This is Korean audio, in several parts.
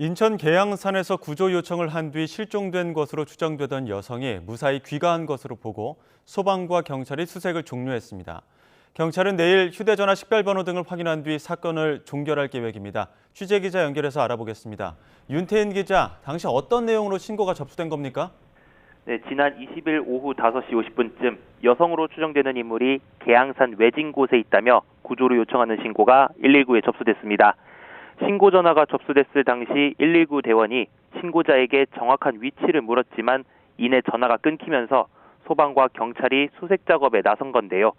인천 계양산에서 구조 요청을 한 뒤 실종된 것으로 추정되던 여성이 무사히 귀가한 것으로 보고 소방과 경찰이 수색을 종료했습니다. 경찰은 내일 휴대전화 식별번호 등을 확인한 뒤 사건을 종결할 계획입니다. 취재기자 연결해서 알아보겠습니다. 윤태인 기자, 당시 어떤 내용으로 신고가 접수된 겁니까? 네, 지난 20일 오후 5시 50분쯤 여성으로 추정되는 인물이 계양산 외진 곳에 있다며 구조를 요청하는 신고가 119에 접수됐습니다. 신고 전화가 접수됐을 당시 119 대원이 신고자에게 정확한 위치를 물었지만 이내 전화가 끊기면서 소방과 경찰이 수색 작업에 나선 건데요.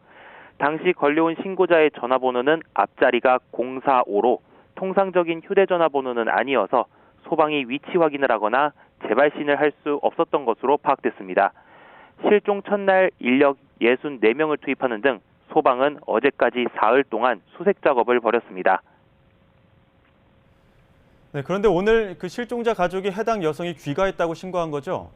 당시 걸려온 신고자의 전화번호는 앞자리가 045로 통상적인 휴대전화 번호는 아니어서 소방이 위치 확인을 하거나 재발신을 할 수 없었던 것으로 파악됐습니다. 실종 첫날 인력 64명을 투입하는 등 소방은 어제까지 사흘 동안 수색 작업을 벌였습니다. 네, 그런데 오늘 그 실종자 가족이 해당 여성이 귀가했다고 신고한 거죠?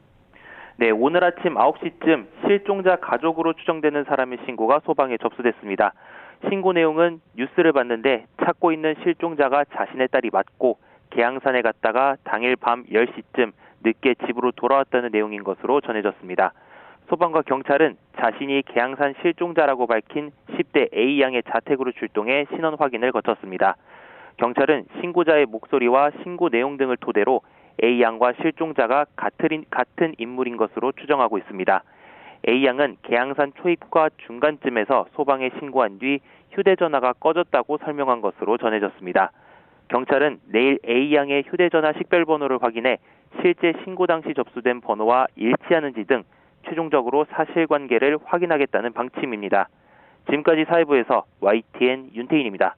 네, 오늘 아침 9시쯤 실종자 가족으로 추정되는 사람의 신고가 소방에 접수됐습니다. 신고 내용은 뉴스를 봤는데 찾고 있는 실종자가 자신의 딸이 맞고 계양산에 갔다가 당일 밤 10시쯤 늦게 집으로 돌아왔다는 내용인 것으로 전해졌습니다. 소방과 경찰은 자신이 계양산 실종자라고 밝힌 10대 A양의 자택으로 출동해 신원 확인을 거쳤습니다. 경찰은 신고자의 목소리와 신고 내용 등을 토대로 A양과 실종자가 같은 인물인 것으로 추정하고 있습니다. A양은 계양산 초입과 중간쯤에서 소방에 신고한 뒤 휴대전화가 꺼졌다고 설명한 것으로 전해졌습니다. 경찰은 내일 A양의 휴대전화 식별번호를 확인해 실제 신고 당시 접수된 번호와 일치하는지 등 최종적으로 사실관계를 확인하겠다는 방침입니다. 지금까지 사회부에서 YTN 윤태인입니다.